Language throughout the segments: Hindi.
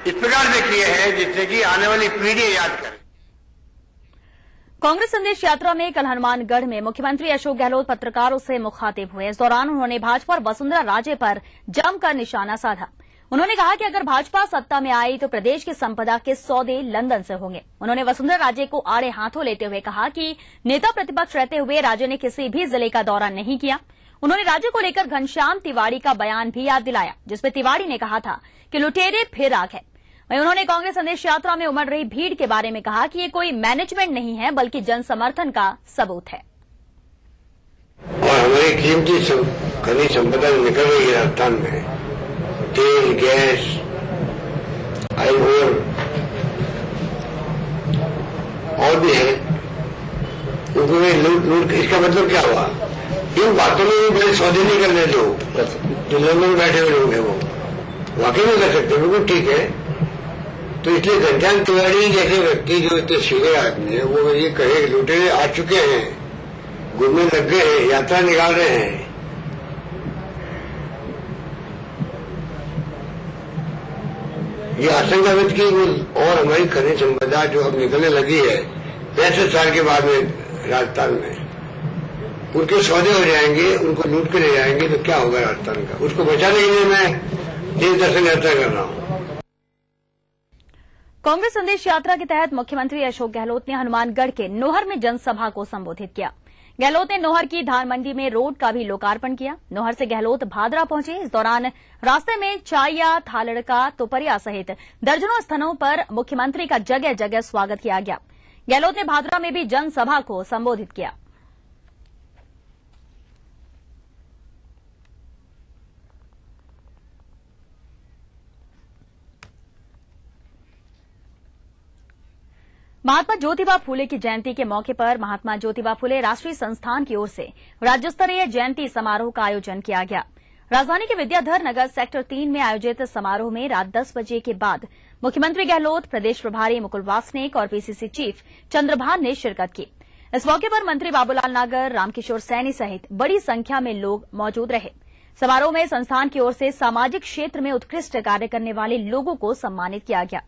इस प्रकार से किए हैं जिससे कि आने वाली पीढ़ी याद करे। कांग्रेस संदेश यात्रा में कल हनुमानगढ़ में मुख्यमंत्री अशोक गहलोत पत्रकारों से मुखातिब हुए। इस दौरान उन्होंने भाजपा और वसुंधरा राजे पर जमकर निशाना साधा। उन्होंने कहा कि अगर भाजपा सत्ता में आई तो प्रदेश की संपदा के सौदे लंदन से होंगे। उन्होंने वसुंधरा राजे को आड़े हाथों लेते हुए कहा कि नेता प्रतिपक्ष रहते हुए राजे ने किसी भी जिले का दौरा नहीं किया। उन्होंने राज्य को लेकर घनश्याम तिवाड़ी का बयान भी याद दिलाया, जिसमें तिवाड़ी ने कहा था कि लुटेरे फिर आ गए। वहीं उन्होंने कांग्रेस संदेश यात्रा में उमड़ रही भीड़ के बारे में कहा कि ये कोई मैनेजमेंट नहीं है बल्कि जन समर्थन का सबूत है। और हमारी कीमती खनिज संपदा निकल रही है राजस्थान में, तेल, गैस, आयरन और भी है। लूट इसका मतलब क्या हुआ? इन बातों में भी बड़े सौदे नहीं करने लोग, जो लंदन में बैठे हुए लोग हैं वो वाकई नहीं कर सकते, बिल्कुल ठीक है। तो इसलिए घनश्याम तिवाड़ी जैसे व्यक्ति जो इतने सीधे आदमी है वो ये कहे लुटेरे आ चुके हैं, घूमने लग गए हैं, यात्रा निकाल रहे हैं, ये आशंका व्यक्त की। और हमारी खनिज संपदा जो अब निकलने लगी है 65 साल के बाद में राजस्थान में, उनके सौदे हो जाएंगे, उनको लूट के ले जाएंगे तो क्या होगा राजस्थान का? उसको बचाने के लिए मैं देश दर्शन यात्रा कर रहा हूं। कांग्रेस संदेश यात्रा के तहत मुख्यमंत्री अशोक गहलोत ने हनुमानगढ़ के नोहर में जनसभा को संबोधित किया। गहलोत ने नोहर की धान मंडी में रोड का भी लोकार्पण किया। नोहर से गहलोत भादरा पहुंचे। इस दौरान रास्ते में चाइया, थालड़का, तोपरिया सहित दर्जनों स्थानों पर मुख्यमंत्री का जगह जगह स्वागत किया गया। गहलोत ने भादरा में भी जनसभा को संबोधित किया। महात्मा ज्योतिबा फूले की जयंती के मौके पर महात्मा ज्योतिबा फूले राष्ट्रीय संस्थान की ओर से राज्य स्तरीय जयंती समारोह का आयोजन किया गया। राजधानी के विद्याधर नगर सेक्टर 3 में आयोजित समारोह में रात 10 बजे के बाद मुख्यमंत्री गहलोत, प्रदेश प्रभारी मुकुल वासनिक और पीसीसी चीफ चंद्रभान ने शिरकत की। इस मौके पर मंत्री बाबूलाल नागर, रामकिशोर सैनी सहित बड़ी संख्या में लोग मौजूद रहे। समारोह में संस्थान की ओर से सामाजिक क्षेत्र में उत्कृष्ट कार्य करने वाले लोगों को सम्मानित किया गया।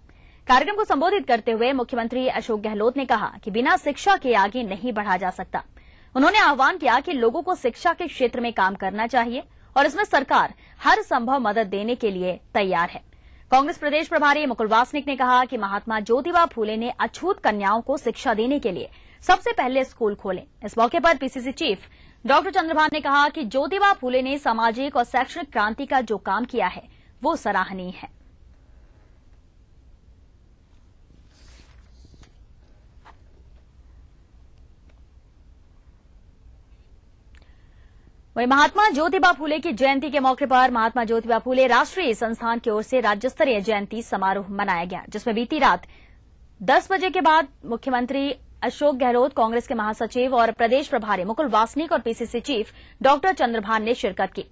कार्यक्रम को संबोधित करते हुए मुख्यमंत्री अशोक गहलोत ने कहा कि बिना शिक्षा के आगे नहीं बढ़ा जा सकता। उन्होंने आह्वान किया कि लोगों को शिक्षा के क्षेत्र में काम करना चाहिए और इसमें सरकार हर संभव मदद देने के लिए तैयार है। कांग्रेस प्रदेश प्रभारी मुकुल वासनिक ने कहा कि महात्मा ज्योतिबा फूले ने अछूत कन्याओं को शिक्षा देने के लिए सबसे पहले स्कूल खोले। इस मौके पर पीसीसी चीफ डॉक्टर चंद्रभान ने कहा कि ज्योतिबा फूले ने सामाजिक और शैक्षणिक क्रांति का जो काम किया है वो सराहनीय है। वहीं महात्मा ज्योतिबा फूले की जयंती के मौके पर महात्मा ज्योतिबा फूले राष्ट्रीय संस्थान की ओर से राज्य स्तरीय जयंती समारोह मनाया गया, जिसमें बीती रात 10 बजे के बाद मुख्यमंत्री अशोक गहलोत, कांग्रेस के महासचिव और प्रदेश प्रभारी मुकुल वासनिक और पीसीसी चीफ डॉक्टर चंद्रभान ने शिरकत की।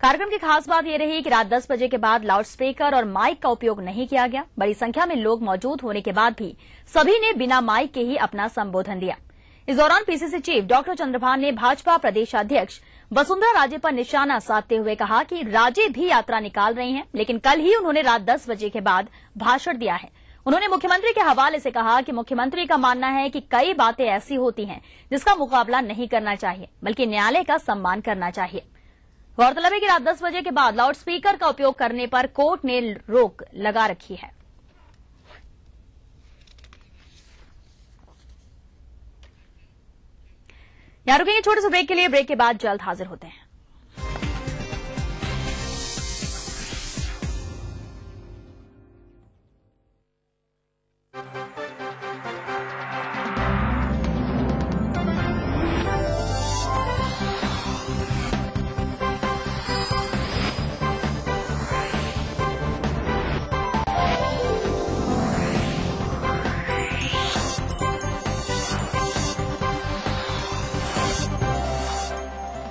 कार्यक्रम की खास बात यह रही कि रात 10 बजे के बाद लाउड स्पीकर और माइक का उपयोग नहीं किया गया। बड़ी संख्या में लोग मौजूद होने के बाद भी सभी ने बिना माइक के ही अपना संबोधन दिया। इस दौरान पीसीसी चीफ डॉक्टर चंद्रभान ने भाजपा प्रदेशाध्यक्ष वसुंधरा राजे पर निशाना साधते हुए कहा कि राजे भी यात्रा निकाल रही हैं, लेकिन कल ही उन्होंने रात 10 बजे के बाद भाषण दिया है। उन्होंने मुख्यमंत्री के हवाले से कहा कि मुख्यमंत्री का मानना है कि कई बातें ऐसी होती हैं जिसका मुकाबला नहीं करना चाहिए, बल्कि न्यायालय का सम्मान करना चाहिए। गौरतलब है कि रात 10 बजे के बाद लाउड स्पीकर का उपयोग करने पर कोर्ट ने रोक लगा रखी है। यहां रुकेंगे छोटे से ब्रेक के लिए। ब्रेक के बाद जल्द हाजिर होते हैं।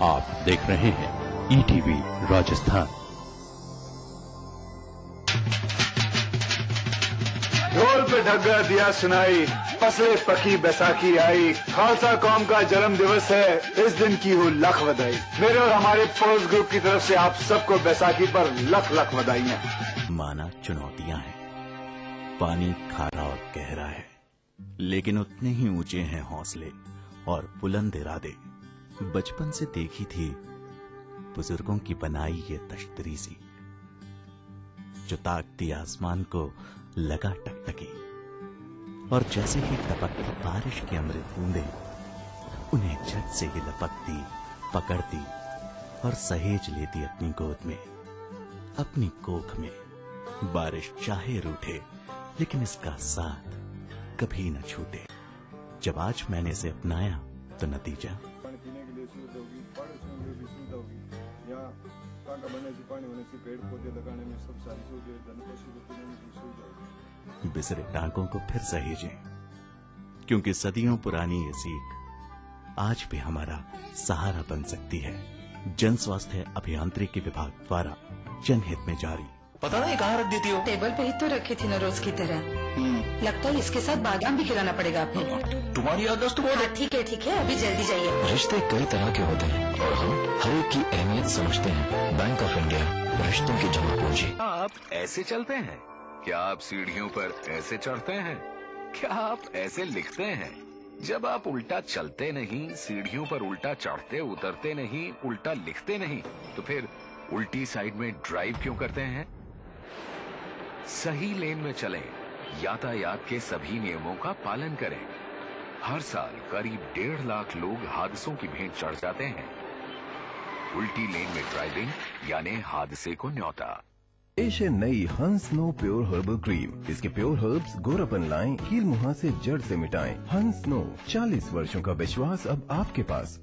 आप देख रहे हैं ईटीवी राजस्थान। ढोल पे ढग्गा दिया सुनाई, फसले पकी बैसाखी आई, खालसा कौम का जन्म दिवस है, इस दिन की हो लख बधाई। मेरे और हमारे फोर्स ग्रुप की तरफ से आप सबको बैसाखी पर लख लख बधाइयां। माना चुनौतियां हैं, पानी खारा और गहरा है, लेकिन उतने ही ऊंचे हैं हौसले और बुलंद इरादे। बचपन से देखी थी बुजुर्गों की बनाई ये तश्तरी सी, जो ताकती आसमान को लगा टकटकी, और जैसे ही टपकती बारिश की अमृत बूंदे उन्हें झट से ही लपकती, पकड़ती और सहेज लेती अपनी गोद में, अपनी कोख में। बारिश चाहे रूठे, लेकिन इसका साथ कभी न छूटे। जब आज मैंने इसे अपनाया तो नतीजा पानी पीने के लिए सुविधा होगी, बारिश होने की सुविधा होगी, यहाँ टांका बनने से, पानी होने से, पेड़ पौधे लगाने में सब सारी सुविधा, पशु को पीने की सुविधा होगी। बिसरे टांकों को फिर सहेजें, क्योंकि सदियों पुरानी ये सीख आज भी हमारा सहारा बन सकती है। जन स्वास्थ्य अभियांत्रिकी विभाग द्वारा जनहित में जारी। पता नहीं कहाँ रख देती हो? टेबल पे ही तो रखी थी ना रोज की तरह। लगता है इसके साथ बादाम भी खिलाना पड़ेगा आपको। तुम्हारी याददाश्त तो बहुत है। ठीक है, अभी जल्दी जाइए। रिश्ते कई तरह के होते हैं और हम हर एक की अहमियत समझते हैं। बैंक ऑफ इंडिया, रिश्तों की जमा पूंजी। आप ऐसे चलते हैं? क्या आप सीढ़ियों पर ऐसे चढ़ते हैं? क्या आप ऐसे लिखते हैं? जब आप उल्टा चलते नहीं, सीढ़ियों पर उल्टा चढ़ते उतरते नहीं, उल्टा लिखते नहीं, तो फिर उल्टी साइड में ड्राइव क्यों करते हैं? सही लेन में चलें, यातायात के सभी नियमों का पालन करें। हर साल करीब 1.5 लाख लोग हादसों की भेंट चढ़ जाते हैं। उल्टी लेन में ड्राइविंग यानी हादसे को न्योता। पेश है नई हंस नो प्योर हर्बल क्रीम। इसके प्योर हर्ब्स गोरापन लाएं, कील मुहासे जड़ से मिटाएं। हंस नो, 40 वर्षों का विश्वास अब आपके पास।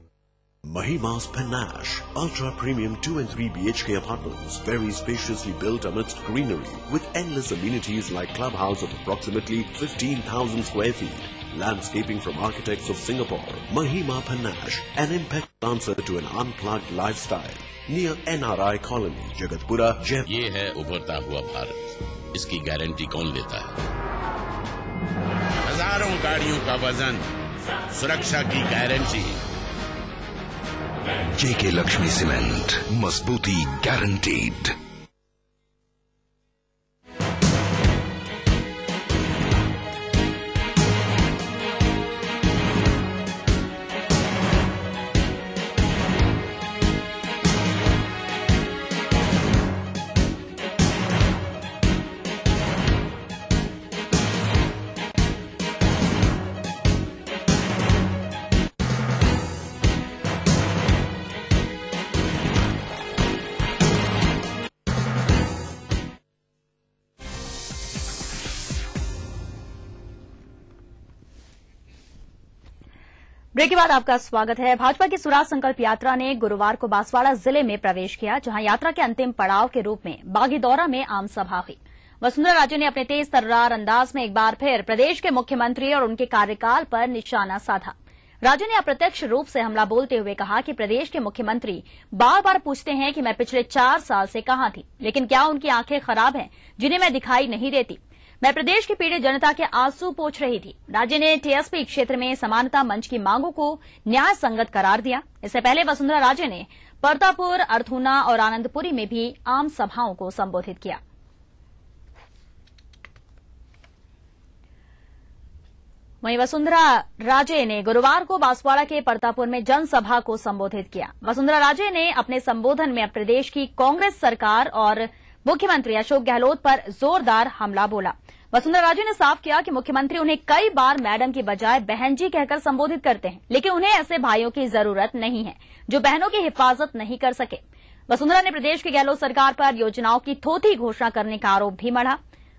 Mahima's Panache, ultra-premium 2 and 3 BHK apartments, very spaciously built amidst greenery, with endless amenities like clubhouse of approximately 15,000 square feet, landscaping from architects of Singapore. Mahima Panache, an impact answer to an unplugged lifestyle, near NRI Colony, Jagatpura, Jaipur. ये है उभरता हुआ भारत, इसकी गारंटी कौन लेता है? हजारों गाड़ियों का वजन, सुरक्षा की गारंटी। JK Lakshmi Cement, मजबूती गारंटीड। ब्रेक के बाद आपका स्वागत है। भाजपा की स्वराज संकल्प यात्रा ने गुरुवार को बांसवाड़ा जिले में प्रवेश किया, जहां यात्रा के अंतिम पड़ाव के रूप में बागीदौरा में आम सभा हुई। वसुंधरा राजे ने अपने तेज तर्रार अंदाज में एक बार फिर प्रदेश के मुख्यमंत्री और उनके कार्यकाल पर निशाना साधा। राजे ने अप्रत्यक्ष रूप से हमला बोलते हुए कहा कि प्रदेश के मुख्यमंत्री बार बार पूछते हैं कि मैं पिछले 4 साल से कहां थी, लेकिन क्या उनकी आंखें खराब हैं जिन्हें मैं दिखाई नहीं देती। मैं प्रदेश की पीड़ित जनता के आंसू पोंछ रही थी। राज्य ने टीएसपी क्षेत्र में समानता मंच की मांगों को न्याय संगत करार दिया। इससे पहले वसुंधरा राजे ने परतापुर, अर्थूना और आनंदपुरी में भी आम सभाओं को संबोधित किया। वहीं वसुंधरा राजे ने गुरुवार को बांसवाड़ा के परतापुर में जनसभा को संबोधित किया। वसुंधरा राजे ने अपने संबोधन में प्रदेश की कांग्रेस सरकार और मुख्यमंत्री अशोक गहलोत पर जोरदार हमला बोला। वसुंधरा राजे ने साफ किया कि मुख्यमंत्री उन्हें कई बार मैडम की बजाय बहन जी कहकर संबोधित करते हैं, लेकिन उन्हें ऐसे भाइयों की जरूरत नहीं है जो बहनों की हिफाजत नहीं कर सके। वसुंधरा ने प्रदेश की गहलोत सरकार पर योजनाओं की थोथी घोषणा करने का आरोप भी मढ़ा।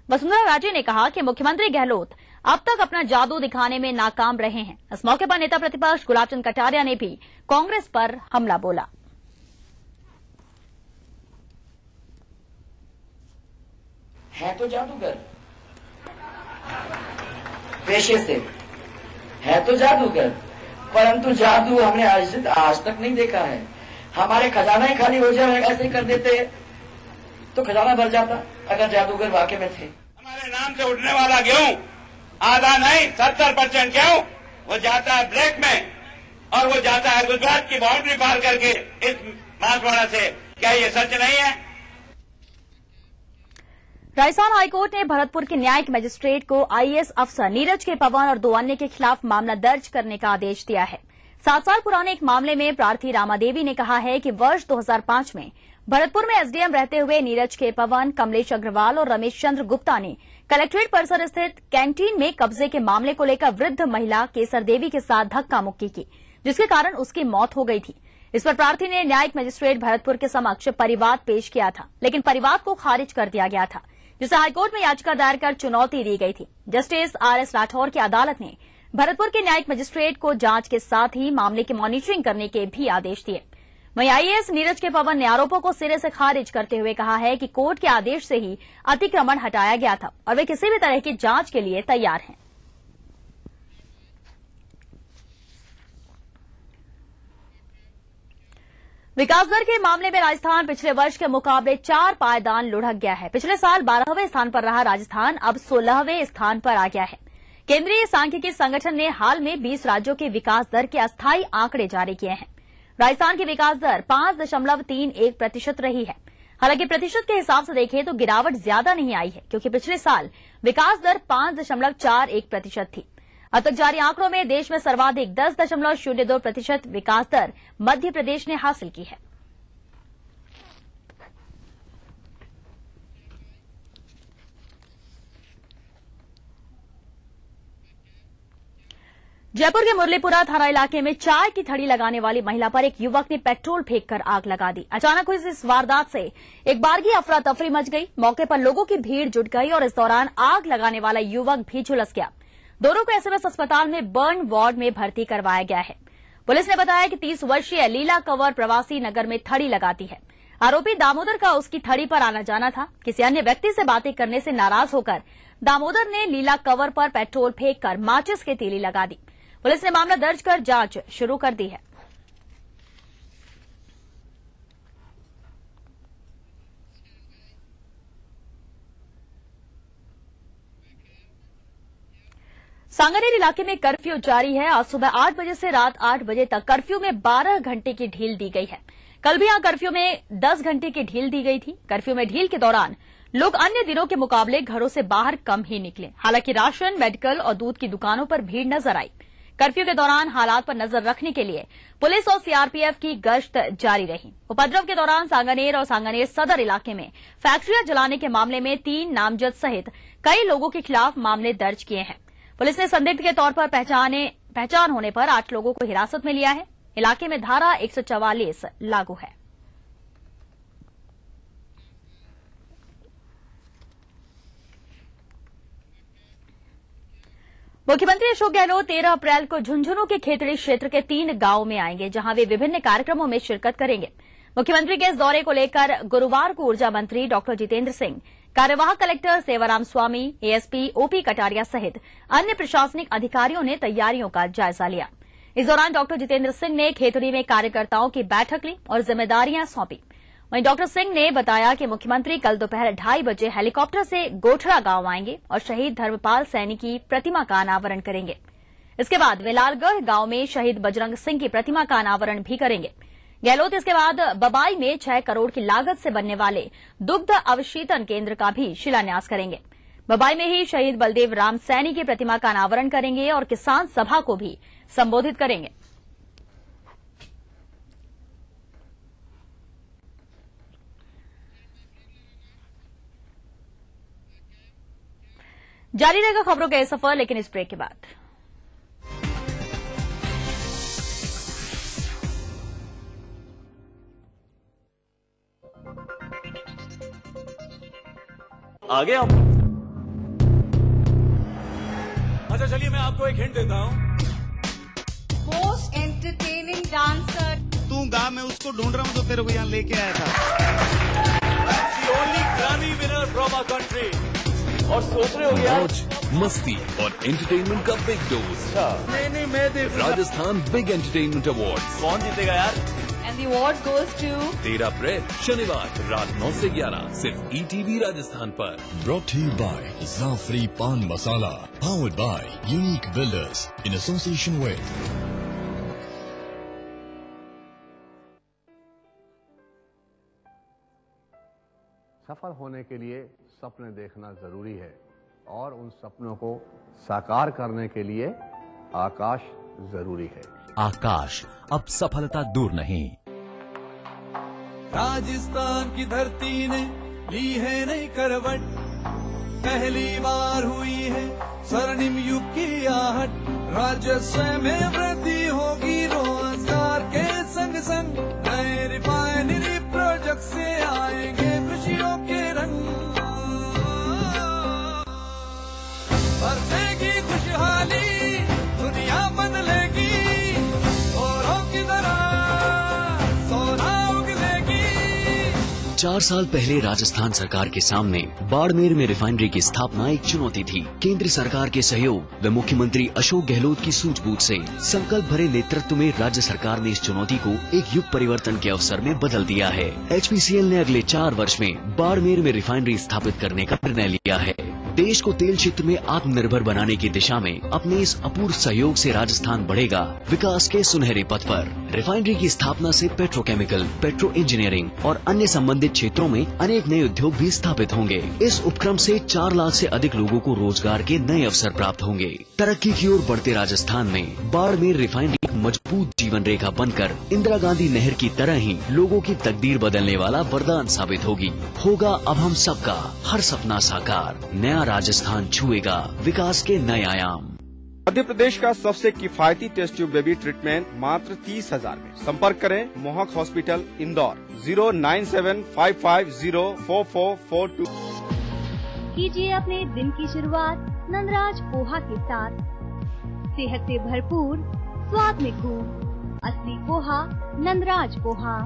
वसुंधरा राजे ने कहा कि मुख्यमंत्री गहलोत अब तक अपना जादू दिखाने में नाकाम रहे हैं। इस मौके पर नेता प्रतिपक्ष गुलाबचंद कटारिया ने भी कांग्रेस पर हमला बोला। है तो जादूगर, पेशे से है तो जादूगर, परंतु जादू हमने आज तक नहीं देखा है। हमारे खजाना ही खाली हो जाए ऐसे कर देते तो खजाना भर जाता अगर जादूगर वाकई में थे। हमारे नाम से उठने वाला गेहूं आधा नहीं 70% गेहूं वो जाता है ब्लैक में, और वो जाता है गुजरात की बाउंड्री पार करके इस बांसवाड़ा से। क्या ये सच नहीं है? राजस्थान हाईकोर्ट ने भरतपुर के न्यायिक मजिस्ट्रेट को आईएएस अफसर नीरज के पवन और 2 अन्य के खिलाफ मामला दर्ज करने का आदेश दिया है। 7 साल पुराने एक मामले में प्रार्थी रामा देवी ने कहा है कि वर्ष 2005 में भरतपुर में एसडीएम रहते हुए नीरज के पवन, कमलेश अग्रवाल और रमेश चंद्र गुप्ता ने कलेक्ट्रेट परिसर स्थित कैंटीन में कब्जे के मामले को लेकर वृद्ध महिला केसर देवी के साथ धक्का मुक्की की, जिसके कारण उसकी मौत हो गई थी। इस पर प्रार्थी ने न्यायिक मजिस्ट्रेट भरतपुर के समक्ष परिवाद पेश किया था, लेकिन परिवाद को खारिज कर दिया गया था, जिसे हाईकोर्ट में याचिका दायर कर चुनौती दी गई थी। जस्टिस आरएस राठौर की अदालत ने भरतपुर के न्यायिक मजिस्ट्रेट को जांच के साथ ही मामले की मॉनिटरिंग करने के भी आदेश दिए। वहीं आईएएस नीरज के पवन ने आरोपों को सिरे से खारिज करते हुए कहा है कि कोर्ट के आदेश से ही अतिक्रमण हटाया गया था और वे किसी भी तरह की जांच के लिए तैयार हैं। विकास दर के मामले में राजस्थान पिछले वर्ष के मुकाबले 4 पायदान लुढ़क गया है। पिछले साल 12वें स्थान पर रहा राजस्थान अब 16वें स्थान पर आ गया है। केंद्रीय सांख्यिकी संगठन ने हाल में 20 राज्यों के विकास दर के अस्थायी आंकड़े जारी किए हैं। राजस्थान की विकास दर 5.31% रही है। हालांकि प्रतिशत के हिसाब से देखें तो गिरावट ज्यादा नहीं आई है, क्योंकि पिछले साल विकास दर 5.41% थी। अब तक जारी आंकड़ों में देश में सर्वाधिक 10.02% विकास दर मध्य प्रदेश ने हासिल की है। जयपुर के मुरलीपुरा थाना इलाके में चाय की थड़ी लगाने वाली महिला पर एक युवक ने पेट्रोल फेंककर आग लगा दी। अचानक हुई इस वारदात से एक बारगी अफरा तफरी मच गई। मौके पर लोगों की भीड़ जुट गई और इस दौरान आग लगाने वाला युवक भी झुलस गया। दोनों को एसएमएस अस्पताल में बर्न वार्ड में भर्ती करवाया गया है। पुलिस ने बताया कि 30 वर्षीय लीला कंवर प्रवासी नगर में थड़ी लगाती है। आरोपी दामोदर का उसकी थड़ी पर आना जाना था। किसी अन्य व्यक्ति से बातें करने से नाराज होकर दामोदर ने लीला कंवर पर पेट्रोल फेंककर माचिस की तीली लगा दी। पुलिस ने मामला दर्ज कर जांच शुरू कर दी है। सांगानेर इलाके में कर्फ्यू जारी है। आज सुबह 8 बजे से रात 8 बजे तक कर्फ्यू में 12 घंटे की ढील दी गई है। कल भी यहां कर्फ्यू में 10 घंटे की ढील दी गई थी। कर्फ्यू में ढील के दौरान लोग अन्य दिनों के मुकाबले घरों से बाहर कम ही निकले। हालांकि राशन, मेडिकल और दूध की दुकानों पर भीड़ नजर आई। कर्फ्यू के दौरान हालात पर नजर रखने के लिए पुलिस और सीआरपीएफ की गश्त जारी रही। उपद्रव के दौरान सांगानेर और सांगानेर सदर इलाके में फैक्ट्रियां जलाने के मामले में 3 नामजद सहित कई लोगों के खिलाफ मामले दर्ज किए हैं। पुलिस ने संदिग्ध के तौर पर पहचान होने पर 8 लोगों को हिरासत में लिया है। इलाके में धारा 144 लागू है। मुख्यमंत्री अशोक गहलोत 13 अप्रैल को झुंझुनू के खेतड़ी क्षेत्र के 3 गांवों में आएंगे, जहां वे विभिन्न कार्यक्रमों में शिरकत करेंगे। मुख्यमंत्री के इस दौरे को लेकर गुरुवार को ऊर्जा मंत्री डॉक्टर जितेंद्र सिंह, कार्यवाहक कलेक्टर सेवाराम स्वामी, एएसपी ओपी कटारिया सहित अन्य प्रशासनिक अधिकारियों ने तैयारियों का जायजा लिया। इस दौरान डॉक्टर जितेंद्र सिंह ने खेतड़ी में कार्यकर्ताओं की बैठक ली और जिम्मेदारियां सौंपी। वहीं डॉक्टर सिंह ने बताया कि मुख्यमंत्री कल दोपहर 2:30 बजे हेलीकॉप्टर से गोठड़ा गांव आएंगे और शहीद धर्मपाल सैनी की प्रतिमा का अनावरण करेंगे। इसके बाद वे लालगढ़ गांव में शहीद बजरंग सिंह की प्रतिमा का अनावरण भी करेंगे। गहलोत इसके बाद बबाई में 6 करोड़ की लागत से बनने वाले दुग्ध अवशीतन केंद्र का भी शिलान्यास करेंगे। बबाई में ही शहीद बलदेव राम सैनी की प्रतिमा का अनावरण करेंगे और किसान सभा को भी संबोधित करेंगे। जारी रहेगा खबरों का यह सफर, लेकिन इस ब्रेक के बाद। आगे आप। अच्छा चलिए मैं आपको एक हिंट देता हूँ। Most entertaining dancer. तू गाँव में उसको ढूंढ रहा हूँ जो तेरे को यहाँ लेके आया था। The only Grammy winner from our country। और सोच रहे हो यार मस्ती और एंटरटेनमेंट का बिग डोज। नहीं मैं देख राजस्थान बिग एंटरटेनमेंट अवार्ड। कौन जीतेगा यार? And the award goes to 13 अप्रैल शनिवार रात 9 से 11 सिर्फ ईटीवी राजस्थान पर। Brought to you by Zafri Pan Masala, powered by Unique Builders in association with सफल होने के लिए सपने देखना जरूरी है और उन सपनों को साकार करने के लिए आकाश जरूरी है। आकाश अब सफलता दूर नहीं। राजस्थान की धरती ने ली है नई करवट, पहली बार हुई है स्वर्णिम युग की आहट। राजस्व में वृद्धि होगी रोजगार के संग संग, नए रिफाइनरी प्रोजेक्ट से आएंगे खुशियों के रंग। बरसेगी खुशहाली, दुनिया बदलेगी, औरों की तरह सोना उगलेगी। 4 साल पहले राजस्थान सरकार के सामने बाड़मेर में रिफाइनरी की स्थापना एक चुनौती थी। केंद्र सरकार के सहयोग व मुख्यमंत्री अशोक गहलोत की सूझबूझ से संकल्प भरे नेतृत्व में राज्य सरकार ने इस चुनौती को एक युग परिवर्तन के अवसर में बदल दिया है। HPCL ने अगले 4 वर्ष में बाड़मेर में रिफाइनरी स्थापित करने का निर्णय लिया है। देश को तेल क्षेत्र में आत्मनिर्भर बनाने की दिशा में अपने इस अपूर्व सहयोग से राजस्थान बढ़ेगा विकास के सुनहरे पथ पर। रिफाइनरी की स्थापना से पेट्रोकेमिकल, पेट्रो इंजीनियरिंग और अन्य संबंधित क्षेत्रों में अनेक नए उद्योग भी स्थापित होंगे। इस उपक्रम से 4 लाख से अधिक लोगों को रोजगार के नए अवसर प्राप्त होंगे। तरक्की की ओर बढ़ते राजस्थान में बाड़मेर रिफाइनरी एक मजबूत जीवन रेखा बनकर इंदिरा गांधी नहर की तरह ही लोगों की तकदीर बदलने वाला वरदान साबित होगी। होगा अब हम सबका हर सपना साकार, नया राजस्थान छुएगा विकास के नए आयाम। मध्य प्रदेश का सबसे किफायती टेस्ट ट्यूब बेबी ट्रीटमेंट मात्र 30,000 में। संपर्क करें मोहक हॉस्पिटल इंदौर 09755044442। कीजिए अपने दिन की शुरुआत नंदराज पोहा के साथ। सेहत से भरपूर, स्वाद में खूब, असली पोहा नंदराज पोहा।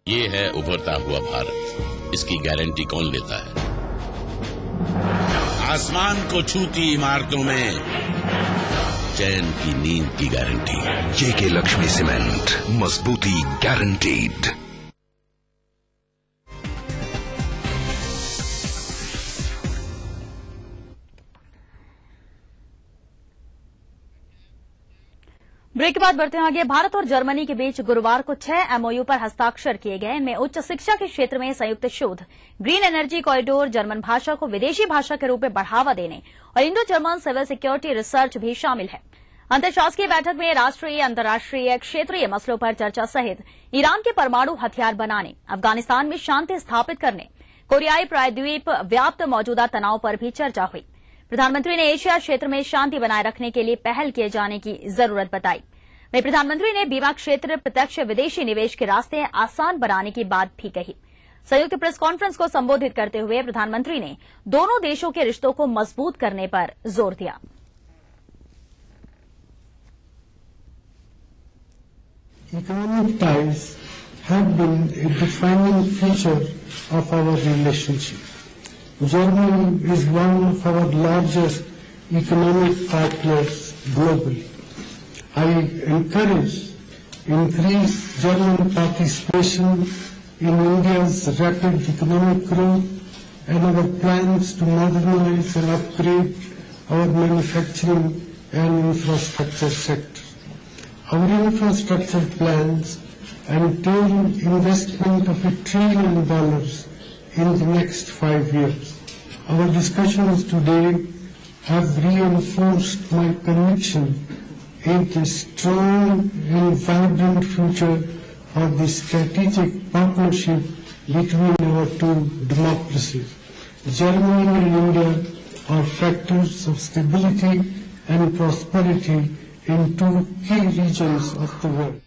ये है उभरता हुआ भारत, इसकी गारंटी कौन लेता है? आसमान को छूती इमारतों में चैन की नींद की गारंटी। JK लक्ष्मी सीमेंट, मजबूती गारंटीड। ब्रेक के बाद बढ़ते हैं आगे। भारत और जर्मनी के बीच गुरुवार को 6 MOU पर हस्ताक्षर किए गए। इनमें उच्च शिक्षा के क्षेत्र में संयुक्त शोध, ग्रीन एनर्जी कॉरिडोर, जर्मन भाषा को विदेशी भाषा के रूप में बढ़ावा देने और Indo German civil security research भी शामिल है। अंतर्शासकीय बैठक में राष्ट्रीय, अंतर्राष्ट्रीय, क्षेत्रीय मसलों पर चर्चा सहित ईरान के परमाणु हथियार बनाने, अफगानिस्तान में शांति स्थापित करने, कोरियाई प्रायद्वीप व्याप्त मौजूदा तनाव पर भी चर्चा हुई। प्रधानमंत्री ने एशिया क्षेत्र में शांति बनाए रखने के लिए पहल किए जाने की जरूरत बताई। वहीं प्रधानमंत्री ने बीमा क्षेत्र प्रत्यक्ष विदेशी निवेश के रास्ते आसान बनाने की बात भी कही। संयुक्त प्रेस कॉन्फ्रेंस को संबोधित करते हुए प्रधानमंत्री ने दोनों देशों के रिश्तों को मजबूत करने पर जोर दिया। Economic ties have been a defining feature of our relationship. Germany is one of our largest economic partners globally. I encourage increased German participation in India's rapid economic growth and our plans to modernize and upgrade our manufacturing and infrastructure sector. Our infrastructure plans entail investment of $1 trillion in the next 5 years. Our discussions today have reinforced my conviction in a strong and vibrant future for the strategic partnership between our two democracies. Germany and India are factors of stability and prosperity in two key regions of the world.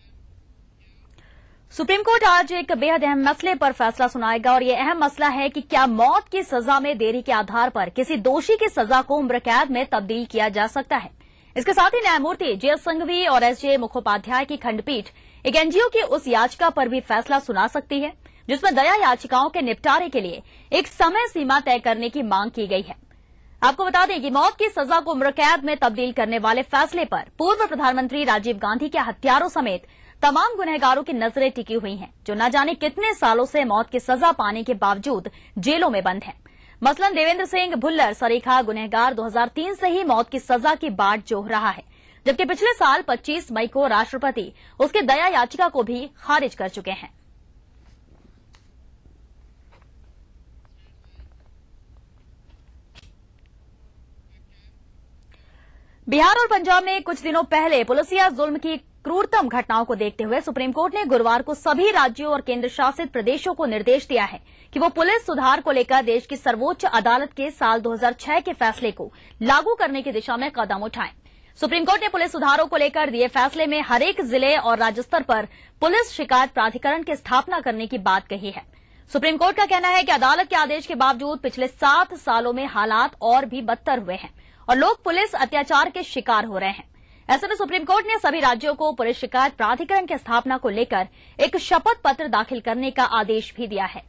Supreme court आज एक बेहद अहम मसले पर फैसला सुनाएगा और ये अहम मसला है कि क्या मौत की सजा में देरी के आधार पर किसी दोषी की सजा को उम्र कैद में तब्दील किया जा सकता है। इसके साथ ही न्यायमूर्ति JS संघवी और SJ मुखोपाध्याय की खंडपीठ एक NGO की उस याचिका पर भी फैसला सुना सकती है जिसमें दया याचिकाओं के निपटारे के लिए एक समय सीमा तय करने की मांग की गई है। आपको बता दें कि मौत की सजा को उम्र कैद में तब्दील करने वाले फैसले पर पूर्व प्रधानमंत्री राजीव गांधी के हत्यारों समेत तमाम गुनहगारों की नजरें टिकी हुई हैं, जो न जाने कितने सालों से मौत की सजा पाने के बावजूद जेलों में बंद हैं। मसलन देवेंद्र सिंह भुल्लर सरीखा गुनहगार 2003 से ही मौत की सजा की बाट जोह रहा है, जबकि पिछले साल 25 मई को राष्ट्रपति उसकी दया याचिका को भी खारिज कर चुके हैं। बिहार और पंजाब में कुछ दिनों पहले पुलिसिया जुल्म की क्रूरतम घटनाओं को देखते हुए सुप्रीम कोर्ट ने गुरुवार को सभी राज्यों और केंद्र शासित प्रदेशों को निर्देश दिया है कि वो पुलिस सुधार को लेकर देश की सर्वोच्च अदालत के साल 2006 के फैसले को लागू करने की दिशा में कदम उठाएं। सुप्रीम कोर्ट ने पुलिस सुधारों को लेकर दिए फैसले में हर एक जिले और राज्य स्तर पर पुलिस शिकायत प्राधिकरण की स्थापना करने की बात कही है। सुप्रीम कोर्ट का कहना है कि अदालत के आदेश के बावजूद पिछले 7 सालों में हालात और भी बदतर हुए हैं और लोग पुलिस अत्याचार के शिकार हो रहे हैं। ऐसे में सुप्रीम कोर्ट ने सभी राज्यों को पुलिस शिकायत प्राधिकरण की स्थापना को लेकर एक शपथ पत्र दाखिल करने का आदेश भी दिया है।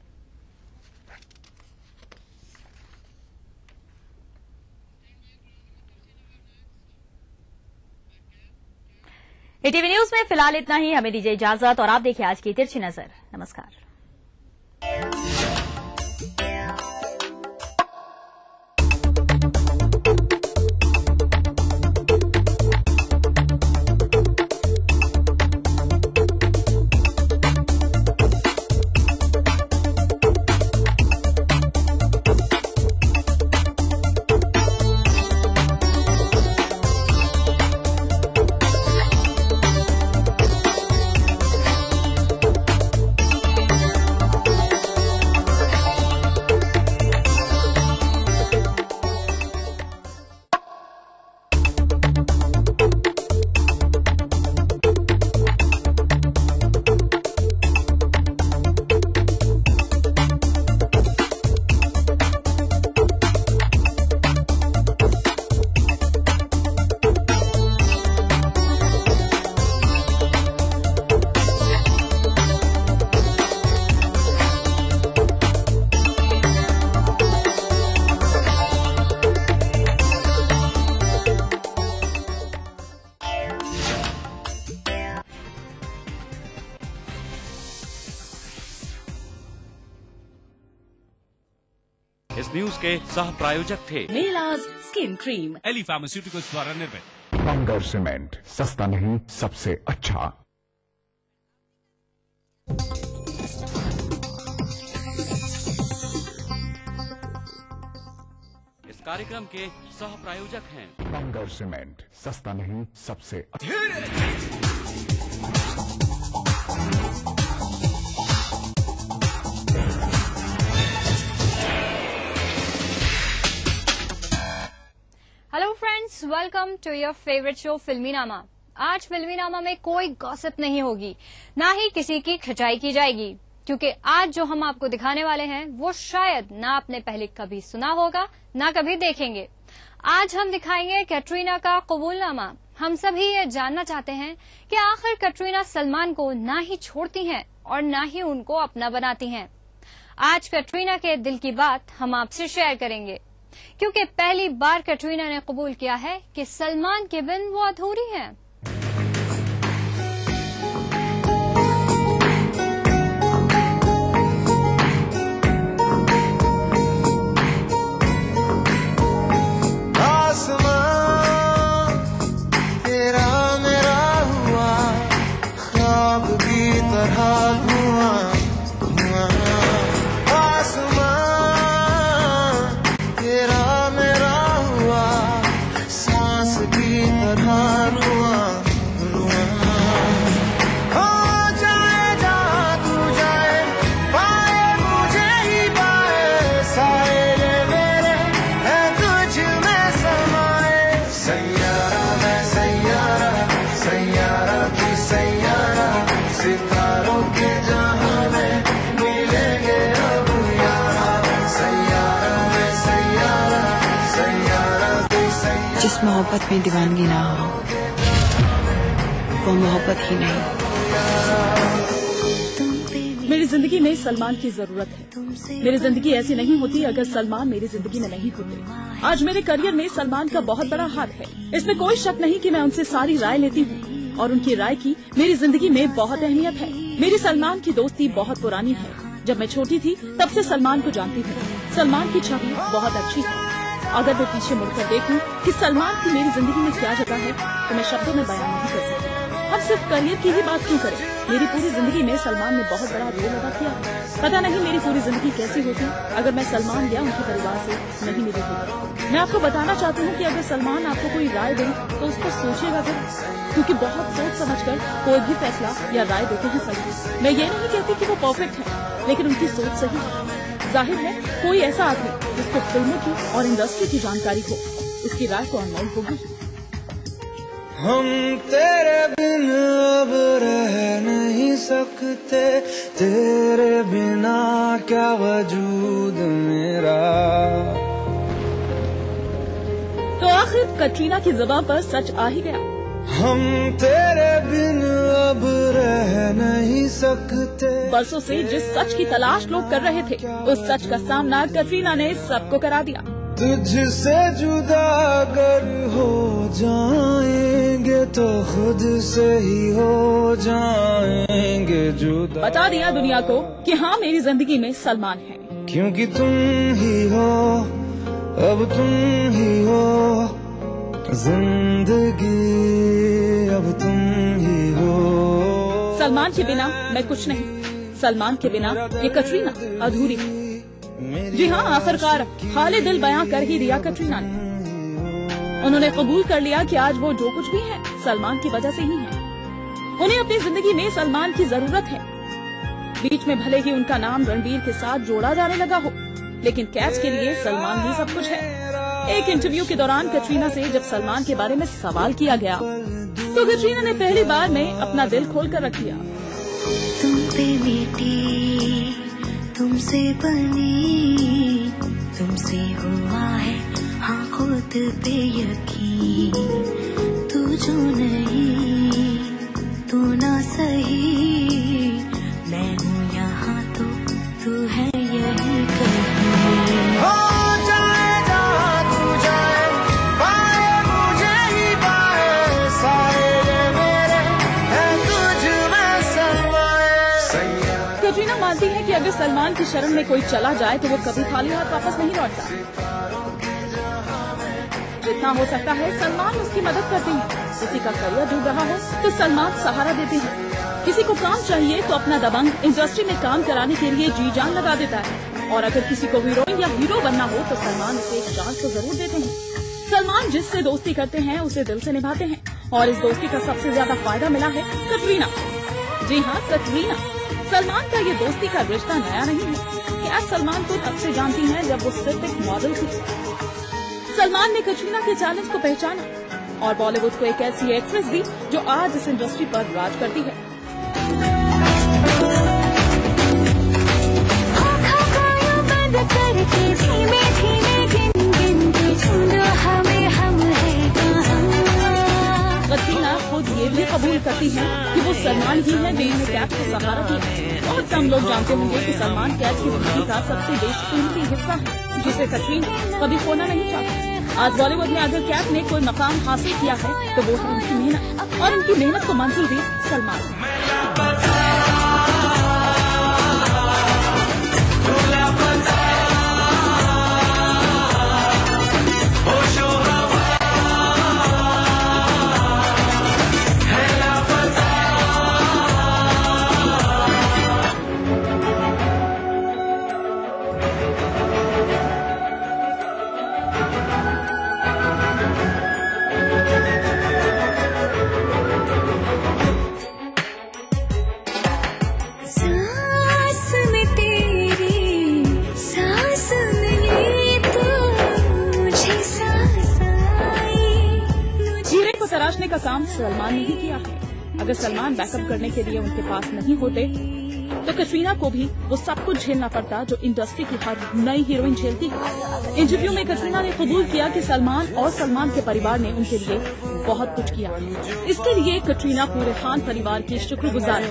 ईटीवी न्यूज में फिलहाल इतना ही। हमें दीजिए इजाजत और आप देखिए आज की तिरछी नजर। नमस्कार। इस न्यूज के सह प्रायोजक थे मेलाज स्किन क्रीम, एली फार्मास्यूटिकल्स द्वारा निर्मित। बंगर सीमेंट, सस्ता नहीं सबसे अच्छा। इस कार्यक्रम के सह प्रायोजक हैं बंगर सीमेंट, सस्ता नहीं सबसे अच्छा। Hello friends, welcome to your favourite show Filminama. आज फिल्मीनामा में कोई गॉसिप नहीं होगी, ना ही किसी की खिंचाई की जाएगी, क्योंकि आज जो हम आपको दिखाने वाले हैं वो शायद ना आपने पहले कभी सुना होगा ना कभी देखेंगे। आज हम दिखाएंगे कैटरीना का कबूलनामा। हम सभी ये जानना चाहते हैं कि आखिर कैटरीना सलमान को ना ही छोड़ती हैं और ना ही उनको अपना बनाती हैं। आज कैटरीना के दिल की बात हम आपसे शेयर करेंगे, क्योंकि पहली बार कैटरीना ने कबूल किया है कि सलमान के बिन वो अधूरी हैं। आसमां तेरा मेरा हुआ, ख्वाब की तरह धुआं धुआं। आसमां तेरा मेरा हुआ, सांस की तरह रुआं रुआं। हो जाए जहाँ तू जाए, पाए मुझे ही पाए, साए मेरे है तुझ में समाए। सैयारा है सैयारा, सैयारा की सैयारा, सितारों के जहां में मिलेंगे अब यारा। सैयारा है सैयारा, सैयारा की सैयारा। जिस मोहब्बत में दीवानगी ना हो वो मोहब्बत ही नहीं। मेरी जिंदगी में सलमान की जरूरत है। मेरी जिंदगी ऐसी नहीं होती अगर सलमान मेरी जिंदगी में नहीं होते। आज मेरे करियर में सलमान का बहुत बड़ा हाथ है, इसमें कोई शक नहीं कि मैं उनसे सारी राय लेती हूँ और उनकी राय की मेरी जिंदगी में बहुत अहमियत है। मेरी सलमान की दोस्ती बहुत पुरानी है। जब मैं छोटी थी तब से सलमान को जानती हूँ। सलमान की छवि बहुत अच्छी है। अगर मैं पीछे मुड़कर देखूं कि सलमान की मेरी जिंदगी में क्या जगह है तो मैं शब्दों में बयान नहीं कर सकती। हम सिर्फ करियर की ही बात क्यों करें? मेरी पूरी जिंदगी में सलमान ने बहुत बड़ा रोल अदा किया। पता नहीं मेरी पूरी जिंदगी कैसी होती अगर मैं सलमान या उनके परिवार से नहीं मिली होती। मैं आपको बताना चाहती हूँ कि अगर सलमान आपको कोई राय दे तो उस पर सोचिएगा जरूर, क्योंकि बहुत सोच समझकर कोई भी फैसला या राय देते हैं सलमान। मैं ये नहीं कहती कि वो परफेक्ट है, लेकिन उनकी सोच सही है। जाहिर है कोई ऐसा आदमी जिसको फिल्मों की और इंडस्ट्री की जानकारी हो, उसकी राय तो अनमोल होगी। हम तेरे बिन अब रह नहीं सकते, तेरे बिना क्या वजूद मेरा। तो आखिर कटरीना की ज़बान पर सच आ ही गया। हम तेरे बिन अब रह नहीं सकते। बरसों से जिस सच की तलाश लोग कर रहे थे, उस सच का सामना कटरीना ने सबको करा दिया। तुझसे जुदा अगर हो जाएंगे तो खुद से ही हो जाएंगे जुदा। बता दिया दुनिया को कि हाँ मेरी जिंदगी में सलमान है, क्योंकि तुम ही हो, अब तुम ही हो जिंदगी, अब तुम ही हो। सलमान के बिना मैं कुछ नहीं, सलमान के बिना ये कटरीना अधूरी है। जी हाँ, आखिरकार हाले दिल बयां कर ही दिया कटरीना ने। उन्होंने कबूल कर लिया कि आज वो जो कुछ भी है सलमान की वजह से ही है। उन्हें अपनी जिंदगी में सलमान की जरूरत है। बीच में भले ही उनका नाम रणबीर के साथ जोड़ा जाने लगा हो, लेकिन कैच के लिए सलमान ही सब कुछ है। एक इंटरव्यू के दौरान कटरीना से जब सलमान के बारे में सवाल किया गया तो कटरीना ने पहली बार में अपना दिल खोल कर रख दिया। तुम पे मिटी, तुमसे बनी, तुमसे हुआ है हाँ खुद पे यकीन। तू जो नहीं, तू ना सही, मैं हूँ यहाँ तो तू है यही कहीं। हो जाए जहाँ तू जाए, पाए मुझे ही पाए, सारे मेरे हैं तुझ में समाए। कटरीना मानती है कि अगर सलमान की शरण में कोई चला जाए तो वो कभी खाली हाथ वापस नहीं लौटता। जितना हो सकता है सलमान उसकी मदद करते हैं। किसी का करियर डूब रहा हो तो सलमान सहारा देते हैं। किसी को काम चाहिए तो अपना दबंग इंडस्ट्री में काम कराने के लिए जी जान लगा देता है। और अगर किसी को हीरोइन या हीरो बनना हो तो सलमान उसे एक चांस तो जरूर देते हैं। सलमान जिससे दोस्ती करते हैं उसे दिल से निभाते हैं, और इस दोस्ती का सबसे ज्यादा फायदा मिला है कटरीना। जी हाँ, कटरीना। सलमान का ये दोस्ती का रिश्ता नया नहीं है। क्या सलमान को तब से जानती हैं जब वो सिर्फ एक मॉडल थी। सलमान ने कटरीना के चैलेंज को पहचाना और बॉलीवुड को एक ऐसी एक्ट्रेस दी जो आज इस इंडस्ट्री पर राज करती है। कटरीना खुद ये भी कबूल करती हैं कि वो सलमान ही है जिन्होंने कैच को सहारा दिया। बहुत कम लोग जानते होंगे कि सलमान कैच की जिंदगी का सबसे बेशकीमती हिस्सा है, जिसे कटरीना कभी खोना नहीं चाहती। आज बॉलीवुड में अगर कैट ने कोई मकाम हासिल किया है तो वो है उनकी मेहनत, और उनकी मेहनत को मंजिल दी सलमान। तराशने का काम सलमान ने ही किया है। अगर सलमान बैकअप करने के लिए उनके पास नहीं होते तो कटरीना को भी वो सब कुछ झेलना पड़ता जो इंडस्ट्री की हर नई हीरोइन झेलती है। इंटरव्यू में कटरीना ने कबूल किया कि सलमान और सलमान के परिवार ने उनके लिए बहुत कुछ किया। इसके लिए कटरीना पूरे खान परिवार की शुक्रगुजार है।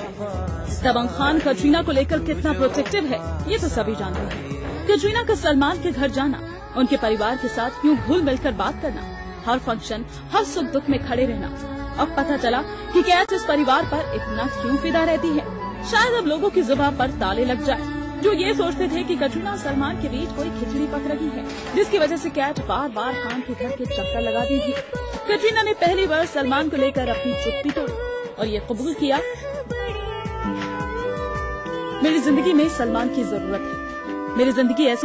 दबंग खान कटरीना को लेकर कितना प्रोटेक्टिव है ये तो सभी जानते हैं। कटरीना का सलमान के घर जाना, उनके परिवार के साथ यूँ घुल मिलकर बात करना, हर फंक्शन हर सुख दुख में खड़े रहना। अब पता चला कि कैच इस परिवार पर इतना क्यों फिदा रहती है। शायद अब लोगों की जुबान पर ताले लग जाए जो ये सोचते थे कि कटरीना और सलमान के बीच कोई खिचड़ी पक रही है, जिसकी वजह से कैच बार बार खान के घर के चक्कर लगाती थी। कटरीना ने पहली बार सलमान को लेकर अपनी चुप्पी तोड़ी। और ये कबूल किया। मेरी जिंदगी में सलमान की जरूरत है। मेरी जिंदगी ऐसी